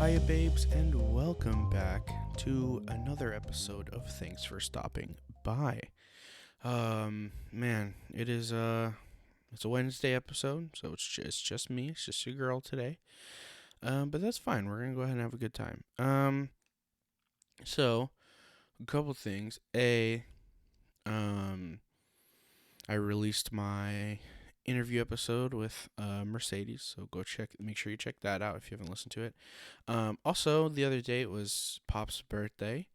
Hiya, babes, and welcome back to another episode of Thanks for Stopping By. Man, it's a Wednesday episode, so it's just me, it's just your girl today. But that's fine. We're gonna go ahead and have a good time. So a couple things. Um, I released my interview episode with Mercedes, so make sure you check that out if you haven't listened to it. Also, the other day it was Pop's birthday.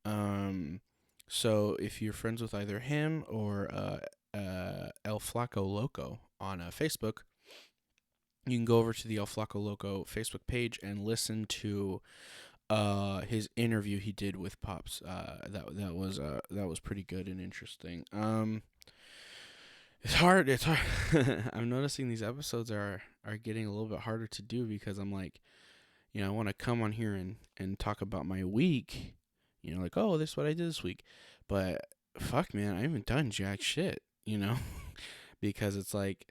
So if you're friends with either him or El Flaco Loco on Facebook, you can go over to the El Flaco Loco Facebook page and listen to his interview he did with Pops. That was pretty good and interesting. It's hard. It's hard. I'm noticing these episodes are getting a little bit harder to do because I'm like, I want to come on here and talk about my week. Like, oh, this is what I did this week. But fuck, man, I haven't done jack shit, because it's like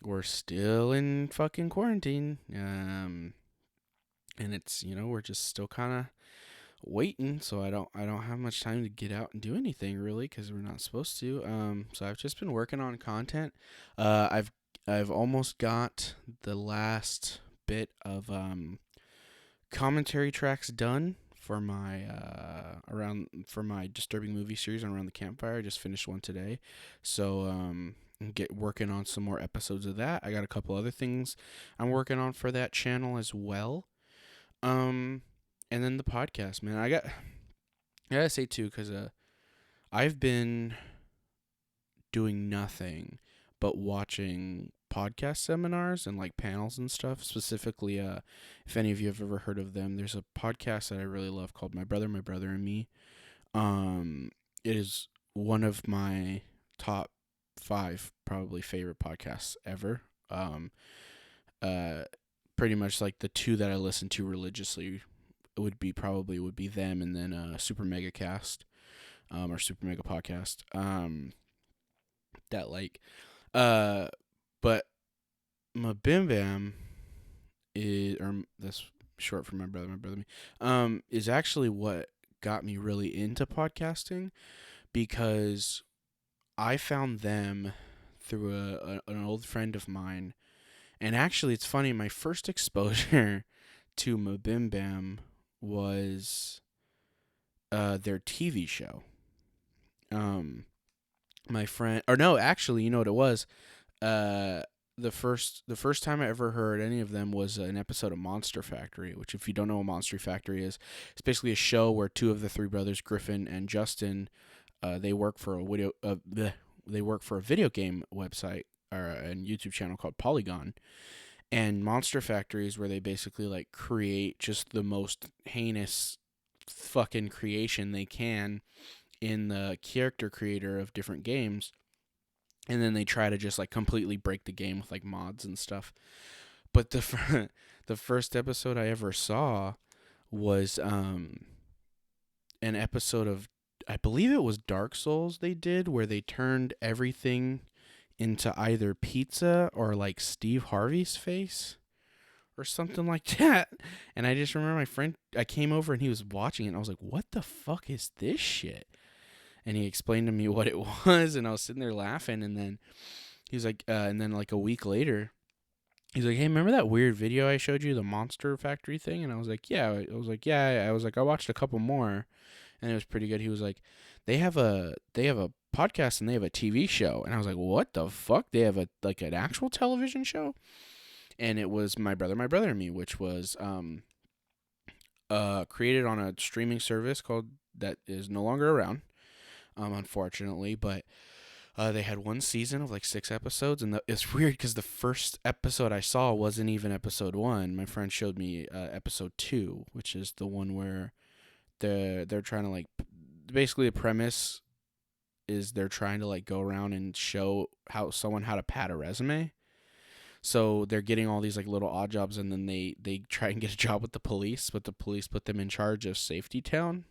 we're still in fucking quarantine. And it's, we're just still kind of waiting, so I don't have much time to get out and do anything really because we're not supposed to. So I've just been working on content. I've almost got the last bit of commentary tracks done for my disturbing movie series on Around the Campfire. I just finished one today, so get working on some more episodes of that. I got a couple other things I'm working on for that channel as well. And then the podcast, man. I gotta say too, because I've been doing nothing but watching podcast seminars and like panels and stuff. Specifically, if any of you have ever heard of them, there's a podcast that I really love called My Brother and Me. It is one of my top 5 probably favorite podcasts ever. Pretty much like the 2 that I listen to religiously would be them, and then Super Mega Cast, or Super Mega Podcast. That like, but my Bim Bam is, or that's short for my brother and me, is actually what got me really into podcasting, because I found them through an old friend of mine, and actually it's funny, my first exposure to Mabim Bam was their TV show. My friend, or no, actually, you know what it was? The first time I ever heard any of them was an episode of Monster Factory, which, if you don't know what Monster Factory is, it's basically a show where 2 of the 3 brothers, Griffin and Justin, they work for a video game website or a YouTube channel called Polygon. And Monster Factory is where they basically like create just the most heinous fucking creation they can in the character creator of different games. And then they try to just like completely break the game with like mods and stuff. But the first episode I ever saw was an episode of, I believe it was Dark Souls they did, where they turned everything into either pizza or like Steve Harvey's face or something like that. And I just remember my friend, I came over and he was watching it, and I was like, what the fuck is this shit? And he explained to me what it was, and I was sitting there laughing, and then he was like, and then like a week later, he's like, hey, remember that weird video I showed you, the Monster Factory thing? And I was like, yeah. I watched a couple more, and it was pretty good. He was like, they have a podcast and they have a TV show. And I was like, what the fuck? They have an actual television show? And it was My Brother and Me, which was created on a streaming service that is no longer around, unfortunately. But they had one season of like 6 episodes, and it's weird because the first episode I saw wasn't even episode 1. My friend showed me episode 2, which is the one where they're trying to like, basically the premise is they're trying to like go around and show someone how to pad a resume. So they're getting all these like little odd jobs, and then they try and get a job with the police, but the police put them in charge of Safety Town,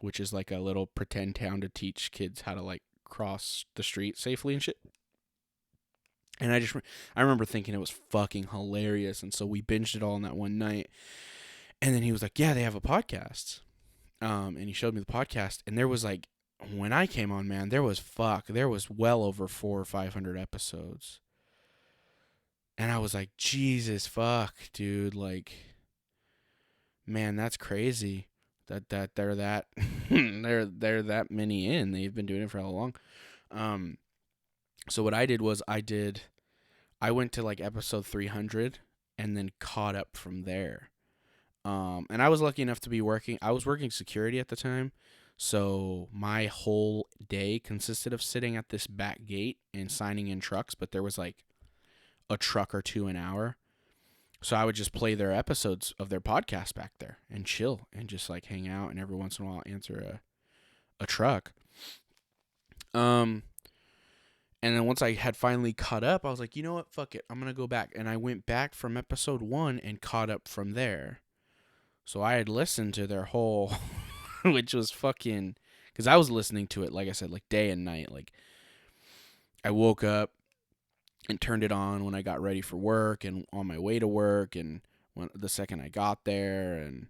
which is like a little pretend town to teach kids how to like cross the street safely and shit. And I remember thinking it was fucking hilarious, and so we binged it all in that one night. And then he was like, yeah, they have a podcast. And he showed me the podcast, and there was like, when I came on, man, there was well over 400 or 500 episodes. And I was like, Jesus fuck, dude, like, man, that's crazy. That they're that they're that many in. They've been doing it for how long? So what I did was I went to like episode 300 and then caught up from there. And I was lucky enough to be I was working security at the time. So my whole day consisted of sitting at this back gate and signing in trucks, but there was like a truck or two an hour. So I would just play their episodes of their podcast back there and chill and just like hang out and every once in a while answer a truck. And then once I had finally caught up, I was like, you know what? Fuck it. I'm going to go back. And I went back from episode 1 and caught up from there. So I had listened to their whole, which was fucking, because I was listening to it, like I said, like day and night. Like I woke up and turned it on when I got ready for work and on my way to work and when the second I got there and,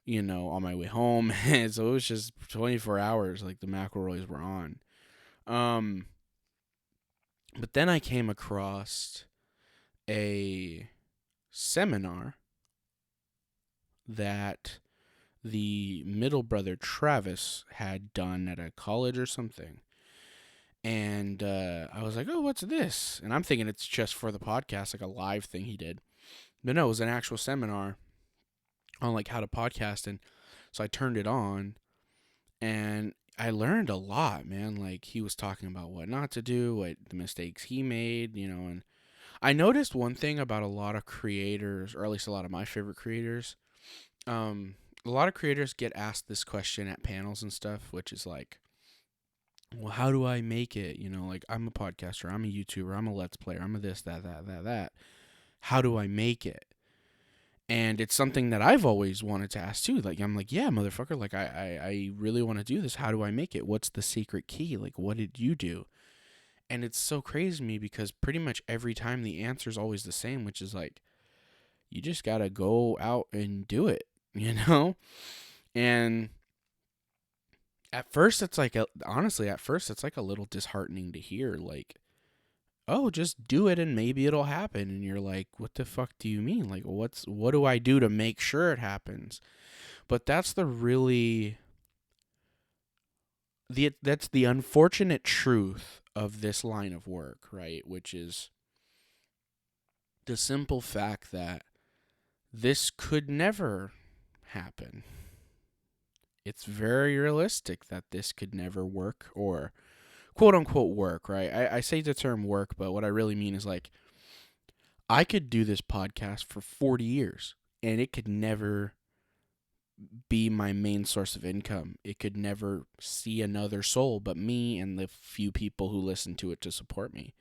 you know, on my way home. So it was just 24 hours like the McElroys were on. But then I came across a seminar that the middle brother Travis had done at a college or something. And I was like, oh, what's this? And I'm thinking it's just for the podcast, like a live thing he did. But no, it was an actual seminar on like how to podcast. And so I turned it on and I learned a lot, man. Like he was talking about what not to do, what the mistakes he made, you know. And I noticed one thing about a lot of creators, or at least a lot of my favorite creators. A lot of creators get asked this question at panels and stuff, which is like, well, how do I make it? You know, like I'm a podcaster, I'm a YouTuber, I'm a Let's Player, I'm a this, that. How do I make it? And it's something that I've always wanted to ask too. Like, I'm like, yeah, motherfucker, like I really want to do this. How do I make it? What's the secret key? Like, what did you do? And it's so crazy to me because pretty much every time the answer is always the same, which is like, you just got to go out and do it, you know? And at first it's like, honestly, it's like a little disheartening to hear, like, oh, just do it and maybe it'll happen. And you're like, what the fuck do you mean? Like, what do I do to make sure it happens? But that's that's the unfortunate truth of this line of work, right? Which is the simple fact that this could never happen. It's very realistic that this could never work or quote unquote work, right? I say the term work, but what I really mean is like, I could do this podcast for 40 years and it could never be my main source of income. It could never see another soul but me and the few people who listen to it to support me.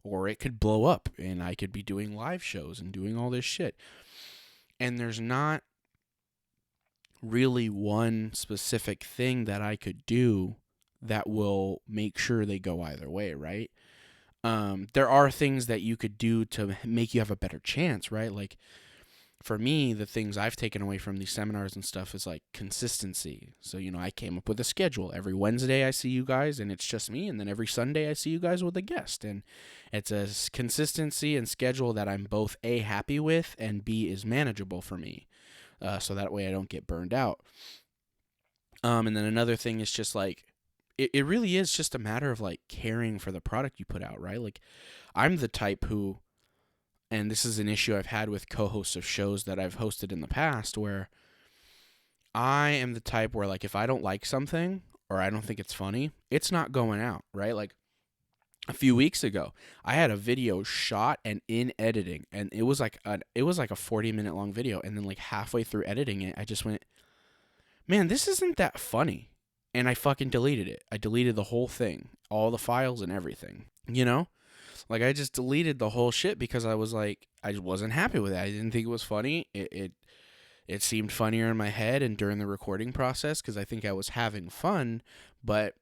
Or it could blow up and I could be doing live shows and doing all this shit. And there's not really one specific thing that I could do that will make sure they go either way, right? There are things that you could do to make you have a better chance, right? Like for me, the things I've taken away from these seminars and stuff is like consistency. So, you know, I came up with a schedule. Every Wednesday I see you guys and it's just me. And then every Sunday I see you guys with a guest. And it's a consistency and schedule that I'm both A, happy with, and B, is manageable for me. So that way I don't get burned out. And then another thing is just like, it really is just a matter of like caring for the product you put out, right? Like I'm the type who, and this is an issue I've had with co-hosts of shows that I've hosted in the past, where I am the type where like if I don't like something or I don't think it's funny, it's not going out, right? Like a few weeks ago, I had a video shot and in editing, and it was like a 40-minute long video, and then like halfway through editing it, I just went, man, this isn't that funny. And I fucking deleted it. I deleted the whole thing, all the files and everything, you know? Like I just deleted the whole shit because I was like, I just wasn't happy with it. I didn't think it was funny. It seemed funnier in my head and during the recording process because I think I was having fun, but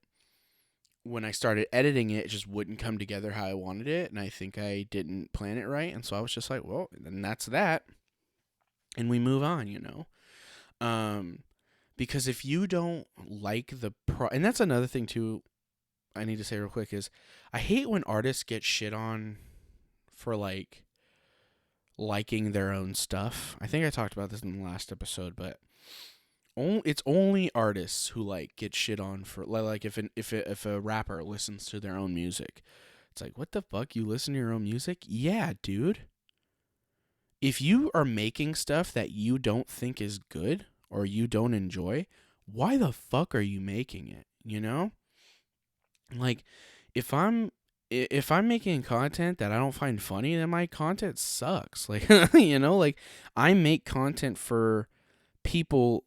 when I started editing it, it just wouldn't come together how I wanted it, and I think I didn't plan it right, and so I was just like, well, then that's that, and we move on, you know? Because if you don't like and that's another thing too, I need to say real quick is I hate when artists get shit on for like liking their own stuff. I think I talked about this in the last episode, but it's only artists who like get shit on for like if a rapper listens to their own music. It's like, what the fuck? You listen to your own music? Yeah, dude. If you are making stuff that you don't think is good or you don't enjoy, why the fuck are you making it? You know? Like if I'm making content that I don't find funny, then my content sucks. Like you know, like I make content for people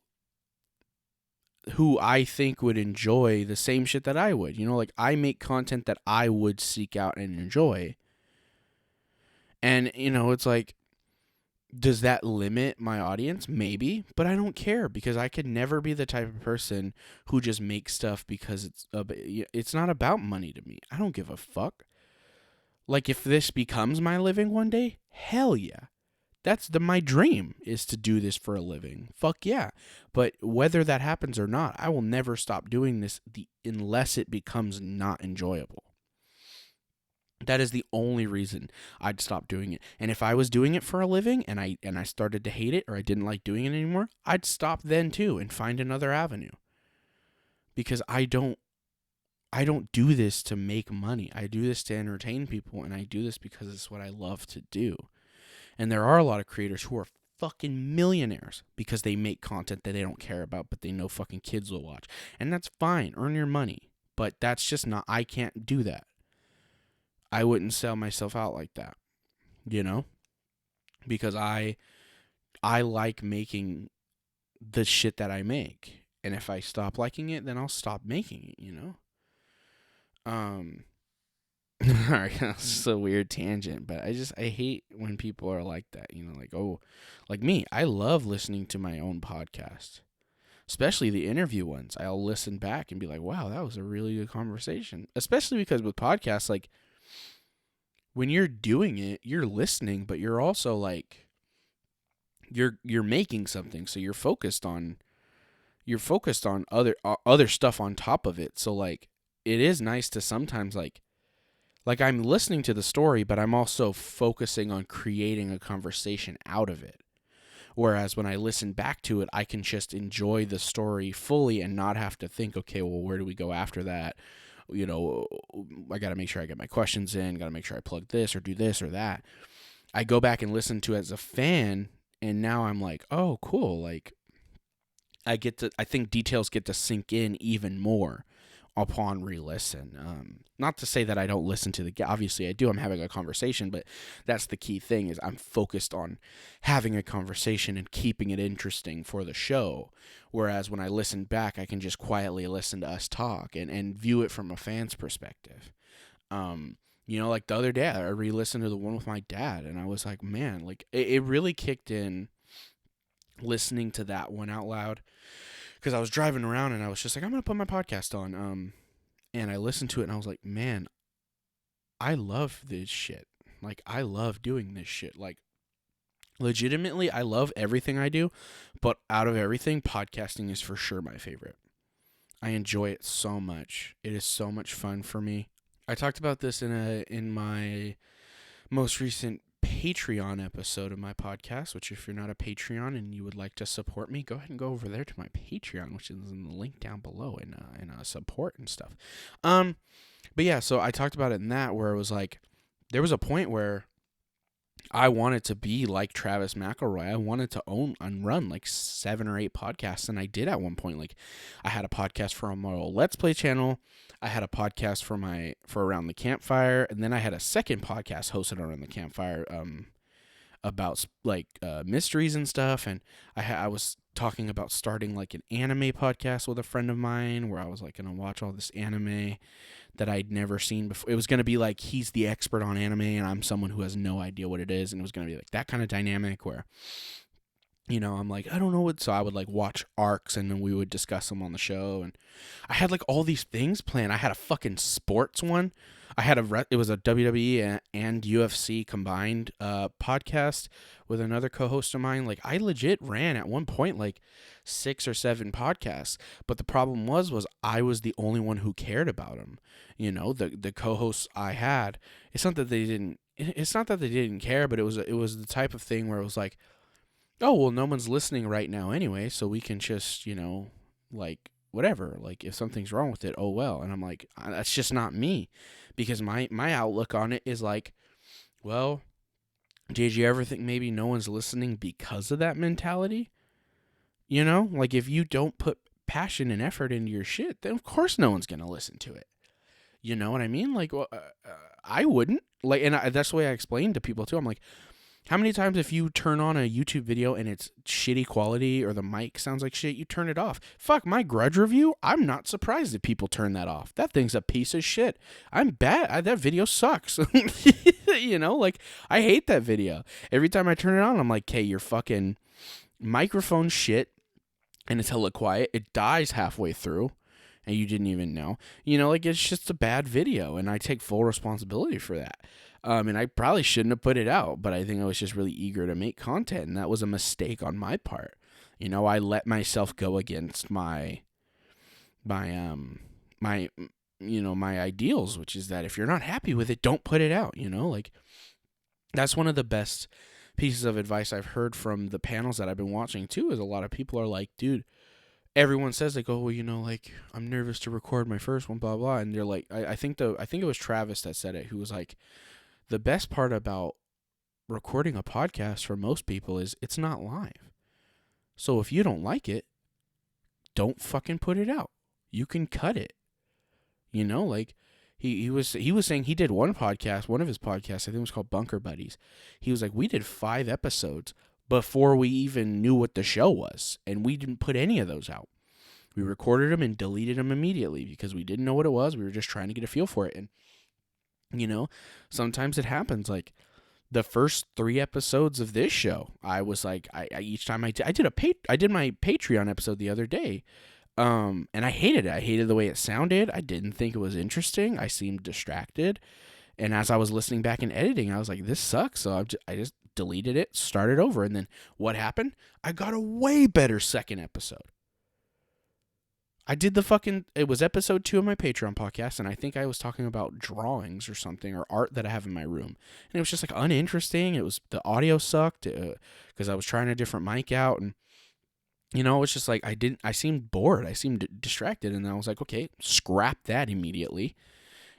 who I think would enjoy the same shit that I would. You know, like I make content that I would seek out and enjoy. And, you know, it's like, does that limit my audience? Maybe, but I don't care because I could never be the type of person who just makes stuff because it's not about money to me. I don't give a fuck. Like if this becomes my living one day, hell yeah. That's my dream is to do this for a living. Fuck yeah. But whether that happens or not, I will never stop doing this unless it becomes not enjoyable. That is the only reason I'd stop doing it. And if I was doing it for a living and I started to hate it or I didn't like doing it anymore, I'd stop then too and find another avenue. Because I don't do this to make money. I do this to entertain people, and I do this because it's what I love to do. And there are a lot of creators who are fucking millionaires because they make content that they don't care about, but they know fucking kids will watch. And that's fine. Earn your money. But that's just not, I can't do that. I wouldn't sell myself out like that, you know? Because I like making the shit that I make. And if I stop liking it, then I'll stop making it, you know? Alright, that's a weird tangent, but I hate when people are like that, you know, like, oh, like me, I love listening to my own podcast, especially the interview ones. I'll listen back and be like, wow, that was a really good conversation, especially because with podcasts, like, when you're doing it, you're listening, but you're also like, you're making something, so you're focused on other stuff on top of it, so like, it is nice to sometimes like I'm listening to the story, but I'm also focusing on creating a conversation out of it. Whereas when I listen back to it, I can just enjoy the story fully and not have to think, okay, well, where do we go after that? You know, I got to make sure I get my questions in, got to make sure I plug this or do this or that. I go back and listen to it as a fan, and now I'm like, oh, cool. Like, I think details get to sink in even more upon re-listen. Not to say that I don't listen to obviously I do, I'm having a conversation, but that's the key thing is I'm focused on having a conversation and keeping it interesting for the show. Whereas when I listen back, I can just quietly listen to us talk and view it from a fan's perspective. You know, like the other day, I re-listened to the one with my dad, and I was like, man, like it really kicked in listening to that one out loud. Because I was driving around and I was just like, I'm going to put my podcast on. And I listened to it and I was like, man, I love this shit. Like, I love doing this shit. Like, legitimately, I love everything I do. But out of everything, podcasting is for sure my favorite. I enjoy it so much. It is so much fun for me. I talked about this in my most recent Patreon episode of my podcast, which if you're not a Patreon and you would like to support me, go ahead and go over there to my Patreon, which is in the link down below, and support and stuff. But yeah, so I talked about it in that where it was like, there was a point where I wanted to be like Travis McElroy. I wanted to own and run like 7 or 8 podcasts, and I did at one point. Like, I had a podcast for my Let's Play channel. I had a podcast for Around the Campfire, and then I had a second podcast hosted Around the Campfire about like mysteries and stuff. And I was talking about starting like an anime podcast with a friend of mine, where I was like gonna watch all this anime that I'd never seen before. It was gonna be like he's the expert on anime, and I'm someone who has no idea what it is, and it was gonna be like that kind of dynamic where I'm like, I don't know what. So I would like watch arcs and then we would discuss them on the show. And I had like all these things planned. I had a fucking sports one. It was a WWE and UFC combined podcast with another co-host of mine. Like I legit ran at one point like 6 or 7 podcasts. But the problem was I was the only one who cared about them. The co-hosts I had, it's not that they didn't care, but it was the type of thing where it was like, oh, well, no one's listening right now anyway, so we can just, like, whatever. Like, if something's wrong with it, oh, well. And I'm like, that's just not me. Because my outlook on it is like, well, did you ever think maybe no one's listening because of that mentality? Like, if you don't put passion and effort into your shit, then of course no one's going to listen to it. You know what I mean? Like, well, I wouldn't. Like, and that's the way I explain to people, too. I'm like, how many times if you turn on a YouTube video and it's shitty quality or the mic sounds like shit, you turn it off? Fuck, my Grudge review, I'm not surprised if people turn that off. That thing's a piece of shit. I'm bad. That video sucks. Like, I hate that video. Every time I turn it on, I'm like, okay, your fucking microphone shit, and it's hella quiet. It dies halfway through, and you didn't even know. Like, it's just a bad video, and I take full responsibility for that. And I probably shouldn't have put it out, but I think I was just really eager to make content, and that was a mistake on my part. I let myself go against my ideals, which is that if you're not happy with it, don't put it out. Like, that's one of the best pieces of advice I've heard from the panels that I've been watching too. Is a lot of people are like, dude. Everyone says like, oh well, like I'm nervous to record my first one, blah blah, and they're like, I think it was Travis that said it, who was like, the best part about recording a podcast for most people is it's not live. So if you don't like it, don't fucking put it out. You can cut it. Like he was saying he did one of his podcasts, I think it was called Bunker Buddies. He was like, we did 5 episodes before we even knew what the show was, and we didn't put any of those out. We recorded them and deleted them immediately because we didn't know what it was. We were just trying to get a feel for it. And sometimes it happens. Like the first 3 episodes of this show, I was like, I each time I did my Patreon episode the other day, and I hated it. I hated the way it sounded. I didn't think it was interesting. I seemed distracted, and as I was listening back and editing, I was like, this sucks. So I just deleted it, started over, and then what happened? I got a way better second episode. I did it was episode 2 of my Patreon podcast, and I think I was talking about drawings or something, or art that I have in my room. And it was just like uninteresting. The audio sucked because I was trying a different mic out, and it's just like I seemed bored. I seemed distracted, and I was like, okay, scrap that immediately.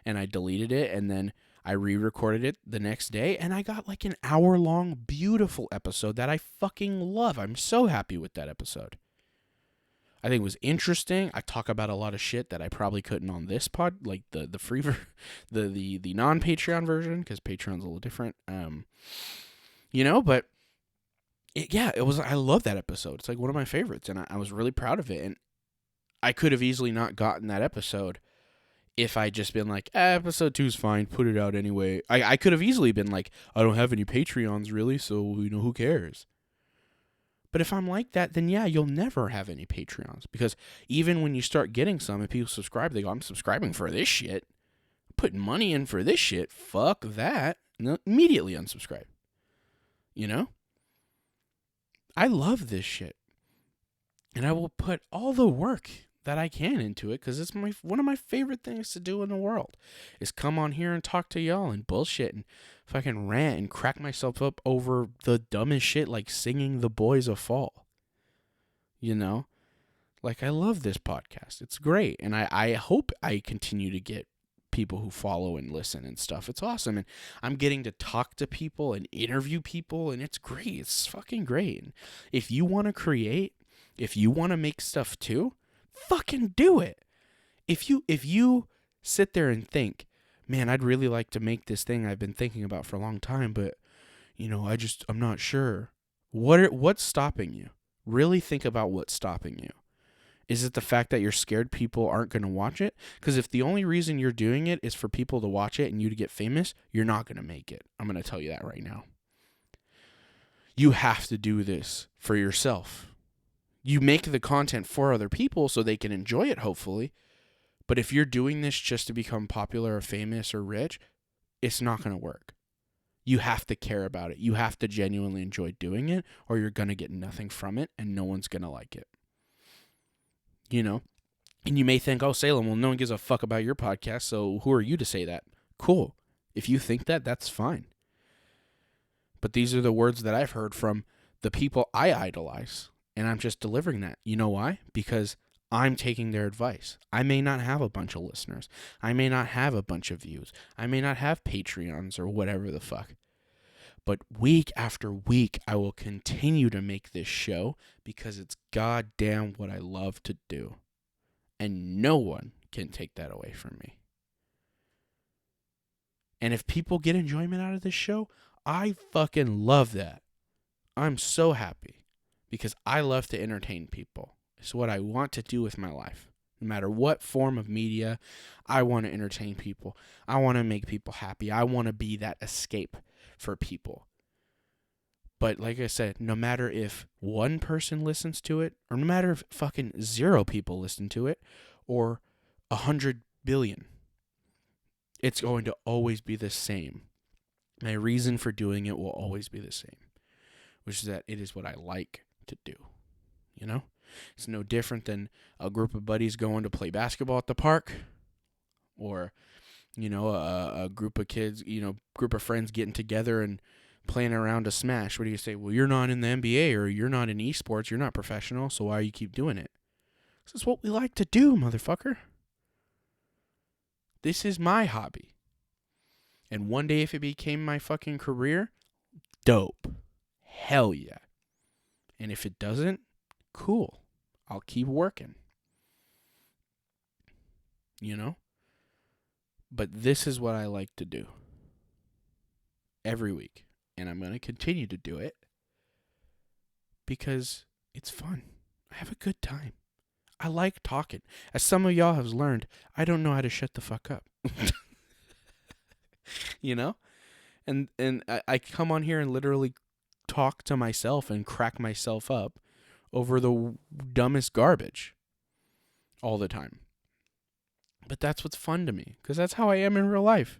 And I deleted it, and then I re-recorded it the next day, and I got like an hour-long beautiful episode that I fucking love. I'm so happy with that episode. I think it was interesting. I talk about a lot of shit that I probably couldn't on this pod, like the free the non-Patreon version, because Patreon's a little different. But it was. I love that episode. It's like one of my favorites, and I was really proud of it. And I could have easily not gotten that episode if I just been like, episode 2's fine, put it out anyway. I could have easily been like, I don't have any Patreons really, so who cares? But if I'm like that, then yeah, you'll never have any Patreons. Because even when you start getting some and people subscribe, they go, I'm subscribing for this shit. I'm putting money in for this shit. Fuck that. And they'll immediately unsubscribe. I love this shit. And I will put all the work that I can into it because it's one of my favorite things to do in the world is come on here and talk to y'all and bullshit and fucking rant and crack myself up over the dumbest shit like singing The Boys of Fall. Like I love this podcast. It's great. And I hope I continue to get people who follow and listen and stuff. It's awesome. And I'm getting to talk to people and interview people and it's great. It's fucking great. And if you want to create, if you want to make stuff too, fucking do it. If you sit there and think, man, I'd really like to make this thing I've been thinking about for a long time, but I'm not sure. What's stopping you? Really think about what's stopping you. Is it the fact that you're scared people aren't going to watch it? Because if the only reason you're doing it is for people to watch it and you to get famous, you're not going to make it. I'm going to tell you that right now. You have to do this for yourself. You make the content for other people so they can enjoy it, hopefully. But if you're doing this just to become popular or famous or rich, it's not going to work. You have to care about it. You have to genuinely enjoy doing it, or you're going to get nothing from it and no one's going to like it. You know? And you may think, oh, Salem, well, no one gives a fuck about your podcast, so who are you to say that? Cool. If you think that, that's fine. But these are the words that I've heard from the people I idolize, and I'm just delivering that. You know why? Because I'm taking their advice. I may not have a bunch of listeners. I may not have a bunch of views. I may not have Patreons or whatever the fuck. But week after week, I will continue to make this show because it's goddamn what I love to do. And no one can take that away from me. And if people get enjoyment out of this show, I fucking love that. I'm so happy because I love to entertain people. It's what I want to do with my life. No matter what form of media, I want to entertain people. I want to make people happy. I want to be that escape for people. But like I said, no matter if one person listens to it, or no matter if fucking 0 people listen to it, or 100 billion, it's going to always be the same. My reason for doing it will always be the same, which is that it is what I like to do. You know? It's no different than a group of buddies going to play basketball at the park, or, you know, a group of kids, you know, group of friends getting together and playing around a Smash. What do you say? Well, you're not in the NBA, or you're not in esports, you're not professional, so why do you keep doing it? This is what we like to do, motherfucker. This is my hobby. And one day if it became my fucking career, dope. Hell yeah. And if it doesn't, cool. I'll keep working. You know? But this is what I like to do. Every week. And I'm going to continue to do it. Because it's fun. I have a good time. I like talking. As some of y'all have learned, I don't know how to shut the fuck up. You know? And I come on here and literally talk to myself and crack myself up over the dumbest garbage all the time. But that's what's fun to me, because that's how I am in real life.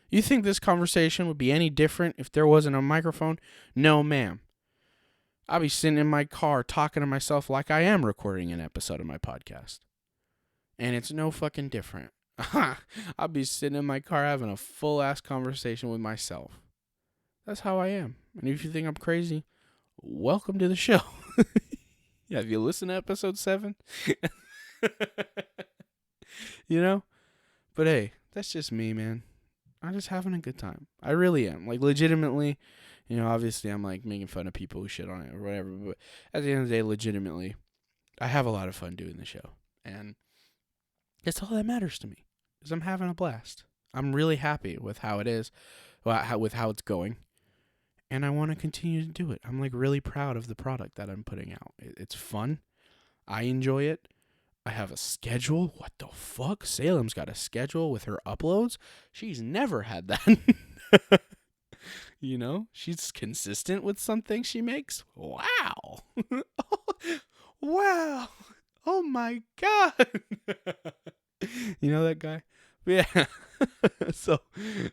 You think this conversation would be any different if there wasn't a microphone? No, ma'am. I'll be sitting in my car talking to myself like I am recording an episode of my podcast. And it's no fucking different. I'll be sitting in my car having a full-ass conversation with myself. That's how I am. And if you think I'm crazy, welcome to the show. Yeah, if you listen to episode 7. You know? But hey, that's just me, man. I'm just having a good time. I really am. Like, legitimately, you know, obviously I'm, like, making fun of people who shit on it or whatever. But at the end of the day, legitimately, I have a lot of fun doing the show. And that's all that matters to me. Is I'm having a blast. I'm really happy with how it is, with how it's going. And I want to continue to do it. I'm, like, really proud of the product that I'm putting out. It's fun. I enjoy it. I have a schedule. What the fuck? Salem's got a schedule with her uploads. She's never had that. You know? She's consistent with something she makes. Wow. Wow. Oh my God. You know that guy? Yeah. So,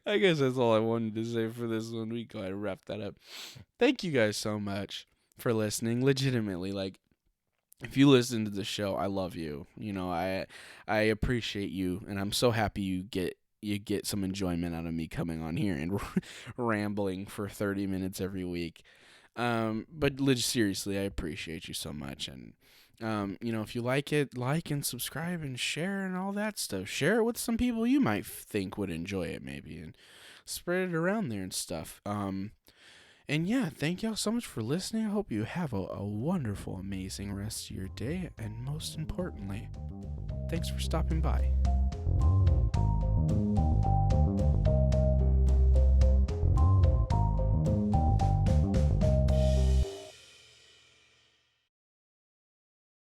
I guess that's all I wanted to say for this one. We go ahead and wrap that up. Thank you guys so much for listening. Legitimately, like, if you listen to the show, I love you. You know, I appreciate you, and I'm so happy you get some enjoyment out of me coming on here and rambling for 30 minutes every week. But seriously, I appreciate you so much. And you know, if you like it, like and subscribe and share and all that stuff. Share it with some people you might think would enjoy it, maybe, and spread it around there and stuff. And yeah, thank y'all so much for listening. I hope you have a wonderful, amazing rest of your day. And most importantly, thanks for stopping by.